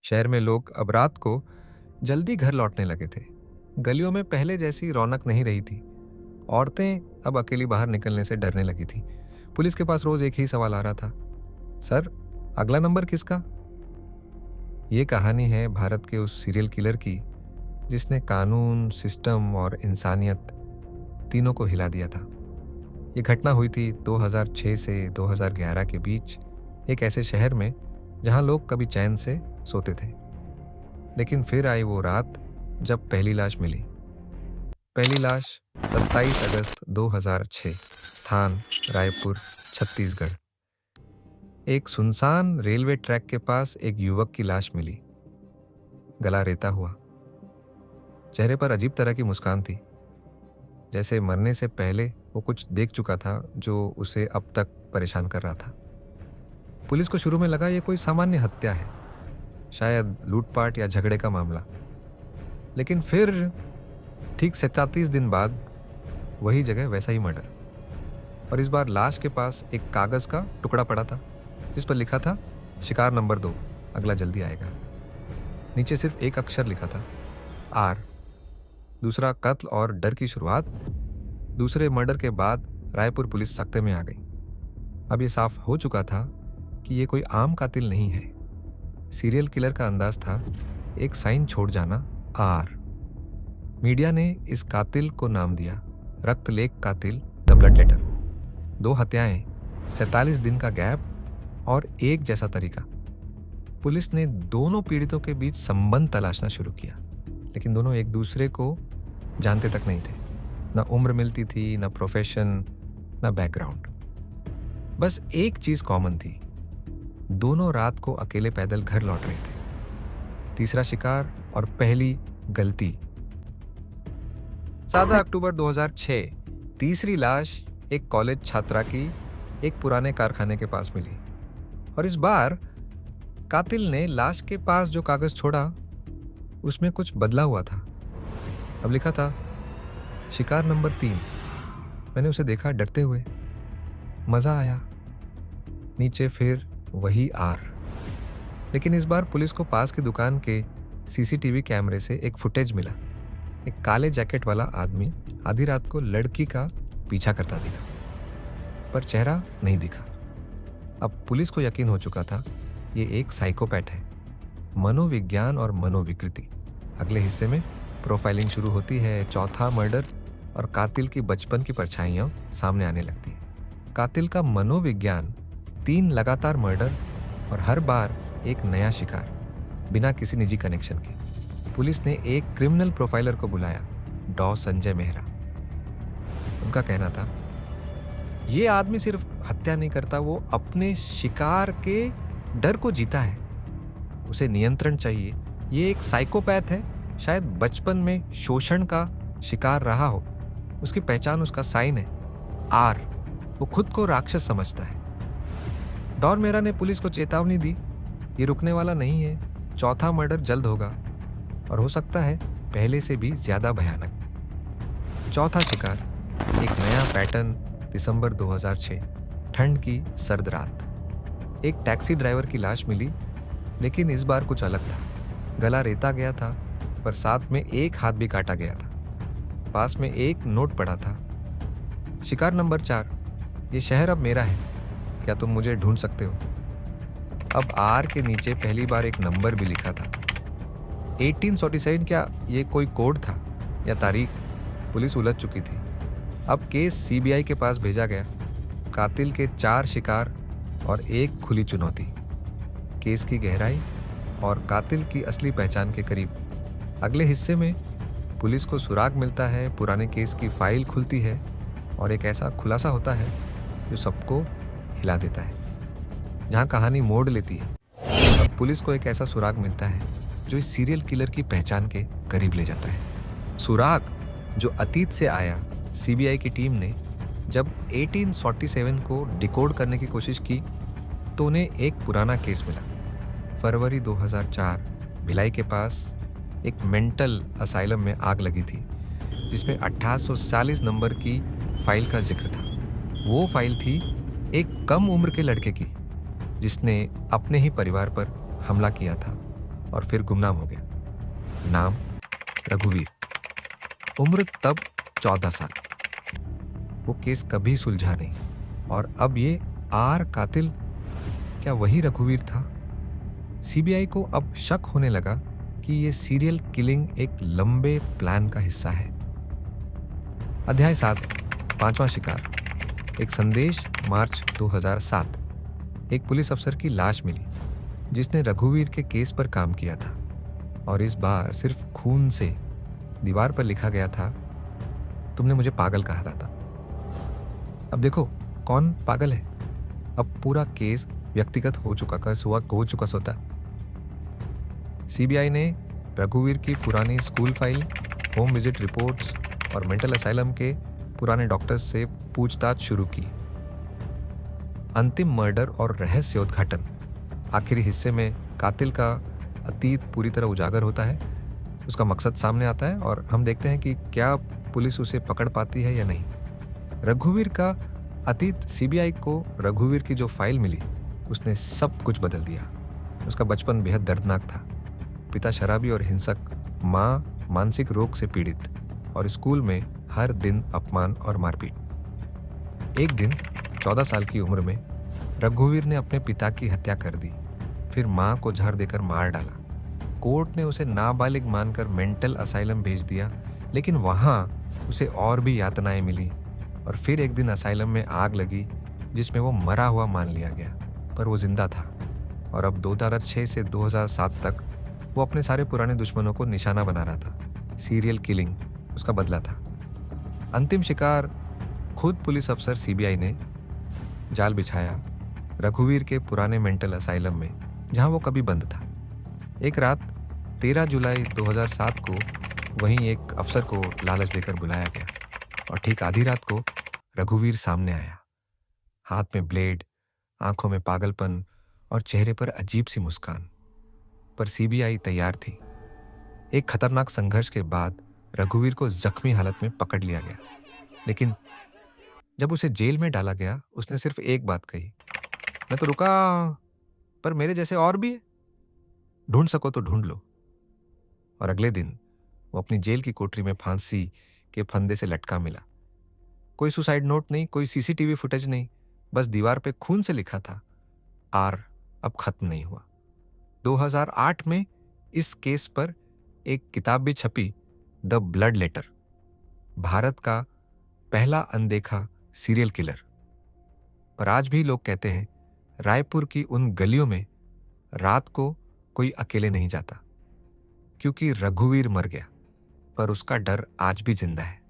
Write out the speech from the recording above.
शहर में लोग अब रात को जल्दी घर लौटने लगे थे। गलियों में पहले जैसी रौनक नहीं रही थी। औरतें अब अकेली बाहर निकलने से डरने लगी थी। पुलिस के पास रोज एक ही सवाल आ रहा था, सर, अगला नंबर किसका? ये कहानी है भारत के उस सीरियल किलर की जिसने कानून, सिस्टम और इंसानियत तीनों को हिला दिया था। ये घटना हुई थी 2006 से 2011 के बीच एक ऐसे शहर में जहां लोग कभी चैन से सोते थे। लेकिन फिर आई वो रात जब पहली लाश मिली। पहली लाश 27 अगस्त 2006, स्थान रायपुर, छत्तीसगढ़। एक सुनसान रेलवे ट्रैक के पास एक युवक की लाश मिली, गला रेता हुआ। चेहरे पर अजीब तरह की मुस्कान थी, जैसे मरने से पहले वो कुछ देख चुका था जो उसे अब तक परेशान कर रहा था। पुलिस को शुरू में लगा ये कोई सामान्य हत्या है, शायद लूटपाट या झगड़े का मामला। लेकिन फिर ठीक 37 दिन बाद वही जगह वैसा ही मर्डर, और इस बार लाश के पास एक कागज का टुकड़ा पड़ा था जिस पर लिखा था शिकार नंबर 2, अगला जल्दी आएगा। नीचे सिर्फ एक अक्षर लिखा था, आर। दूसरा कत्ल और डर की शुरुआत। दूसरे मर्डर के बाद रायपुर पुलिस सख्ते में आ गई। अब ये साफ हो चुका था कि ये कोई आम कातिल नहीं है। सीरियल किलर का अंदाज था एक साइन छोड़ जाना, आर। मीडिया ने इस कातिल को नाम दिया रक्तलेख कातिल, द ब्लड लेटर। 2 हत्याएं, 47 दिन का गैप और एक जैसा तरीका। पुलिस ने दोनों पीड़ितों के बीच संबंध तलाशना शुरू किया, लेकिन दोनों एक दूसरे को जानते तक नहीं थे। ना उम्र मिलती थी, ना प्रोफेशन, ना बैकग्राउंड। बस एक चीज कॉमन थी, दोनों रात को अकेले पैदल घर लौट रहे थे। तीसरा शिकार और पहली गलती। 7 अक्टूबर 2006 तीसरी लाश एक कॉलेज छात्रा की एक पुराने कारखाने के पास मिली, और इस बार कातिल ने लाश के पास जो कागज छोड़ा उसमें कुछ बदला हुआ था। अब लिखा था शिकार नंबर 3। मैंने उसे देखा डरते हुए, मजा आया। नीचे फिर वही आर। लेकिन इस बार पुलिस को पास की दुकान के सीसीटीवी कैमरे से एक फुटेज मिला। एक काले जैकेट वाला आदमी आधी रात को लड़की का पीछा करता दिखा, पर चेहरा नहीं दिखा। अब पुलिस को यकीन हो चुका था ये एक साइकोपैथ है। मनोविज्ञान और मनोविकृति। अगले हिस्से में प्रोफाइलिंग शुरू होती है। चौथा मर्डर और कातिल की बचपन की परछाइयां सामने आने लगती है। कातिल का मनोविज्ञान, 3 लगातार मर्डर और हर बार एक नया शिकार, बिना किसी निजी कनेक्शन के। पुलिस ने एक क्रिमिनल प्रोफाइलर को बुलाया, डॉ संजय मेहरा। उनका कहना था ये आदमी सिर्फ हत्या नहीं करता, वो अपने शिकार के डर को जीता है। उसे नियंत्रण चाहिए। ये एक साइकोपैथ है, शायद बचपन में शोषण का शिकार रहा हो। उसकी पहचान उसका साइन है, आर। वो खुद को राक्षस समझता है। डॉन मेहरा ने पुलिस को चेतावनी दी, ये रुकने वाला नहीं है। चौथा मर्डर जल्द होगा और हो सकता है पहले से भी ज्यादा भयानक। चौथा शिकार, एक नया पैटर्न। दिसंबर 2006, ठंड की सर्द रात। एक टैक्सी ड्राइवर की लाश मिली, लेकिन इस बार कुछ अलग था। गला रेता गया था, पर साथ में एक हाथ भी काटा गया था। पास में एक नोट पड़ा था, शिकार नंबर 4, ये शहर अब मेरा है, क्या तुम मुझे ढूंढ सकते हो? अब आर के नीचे पहली बार एक नंबर भी लिखा था, 1847। क्या ये कोई कोड था या तारीख? पुलिस उलझ चुकी थी। अब केस सीबीआई के पास भेजा गया। कातिल के 4 शिकार और एक खुली चुनौती। केस की गहराई और कातिल की असली पहचान के करीब। अगले हिस्से में पुलिस को सुराग मिलता है, पुराने केस की फाइल खुलती है और एक ऐसा खुलासा होता है जो सबको हिला देता है। जहां कहानी मोड़ लेती है, अब पुलिस को एक ऐसा सुराग मिलता है जो इस सीरियल किलर की पहचान के करीब ले जाता है। सुराग जो अतीत से आया। सीबीआई की टीम ने जब 1847 को डिकोड करने की कोशिश की तो उन्हें एक पुराना केस मिला। फरवरी 2004 भिलाई के पास एक मेंटल असाइलम में आग लगी थी, जिसमें 1840 नंबर की फाइल का जिक्र था। वो फाइल थी एक कम उम्र के लड़के की, जिसने अपने ही परिवार पर हमला किया था। और फिर गुमनाम हो गया। नाम रघुवीर, उम्र तब 14 साल। वो केस कभी सुलझा नहीं और अब ये आर कातिल, क्या वही रघुवीर था? सीबीआई को अब शक होने लगा कि ये सीरियल किलिंग एक लंबे प्लान का हिस्सा है। अध्याय 7, पांचवा शिकार। एक संदेश, मार्च 2007। एक पुलिस अफसर की लाश मिली जिसने रघुवीर के केस पर काम किया था और इस बार सिर्फ खून से। दीवार पर लिखा गया था, तुमने मुझे पागल कहा था। अब देखो कौन पागल है। अब पूरा केस व्यक्तिगत हो चुका सोता। सीबीआई ने रघुवीर की पुरानी school file, home visit reports और मेंटल असाइलम के पुराने डॉक्टर्स से पूछताछ शुरू की। अंतिम मर्डर और रहस्योद्घाटन। आखिरी हिस्से में कातिल का अतीत पूरी तरह उजागर होता है, उसका मकसद सामने आता है और हम देखते हैं कि क्या पुलिस उसे पकड़ पाती है या नहीं। रघुवीर का अतीत। सीबीआई को रघुवीर की जो फाइल मिली उसने सब कुछ बदल दिया। उसका बचपन बेहद दर्दनाक था। पिता शराबी और हिंसक, माँ मानसिक रोग से पीड़ित और स्कूल में हर दिन अपमान और मारपीट। एक दिन 14 साल की उम्र में रघुवीर ने अपने पिता की हत्या कर दी, फिर माँ को जहर देकर मार डाला। कोर्ट ने उसे नाबालिग मानकर मेंटल असाइलम भेज दिया, लेकिन वहाँ उसे और भी यातनाएं मिली और फिर एक दिन असाइलम में आग लगी जिसमें वो मरा हुआ मान लिया गया, पर वो जिंदा था। और अब 2006 से 2007 तक वो अपने सारे पुराने दुश्मनों को निशाना बना रहा था। सीरियल किलिंग उसका बदला था। अंतिम शिकार। खुद पुलिस अफसर सीबीआई ने जाल बिछाया रघुवीर के पुराने मेंटल असाइलम में, जहां वो कभी बंद था। एक रात 13 जुलाई 2007 को वहीं एक अफसर को लालच देकर बुलाया गया और ठीक आधी रात को रघुवीर सामने आया। हाथ में ब्लेड, आंखों में पागलपन और चेहरे पर अजीब सी मुस्कान। पर सीबीआई तैयार थी। एक खतरनाक संघर्ष के बाद रघुवीर को जख्मी हालत में पकड़ लिया गया, लेकिन जब उसे जेल में डाला गया उसने सिर्फ एक बात कही, मैं तो रुका, पर मेरे जैसे और भी है, ढूंढ सको तो ढूंढ लो। और अगले दिन वो अपनी जेल की कोठरी में फांसी के फंदे से लटका मिला। कोई सुसाइड नोट नहीं, कोई सीसीटीवी फुटेज नहीं, बस दीवार पे खून से लिखा था, आर अब खत्म नहीं हुआ। 2008 में इस केस पर एक किताब भी छपी, द ब्लड लेटर, भारत का पहला अनदेखा सीरियल किलर। पर आज भी लोग कहते हैं रायपुर की उन गलियों में रात को कोई अकेले नहीं जाता, क्योंकि रघुवीर मर गया, पर उसका डर आज भी जिंदा है।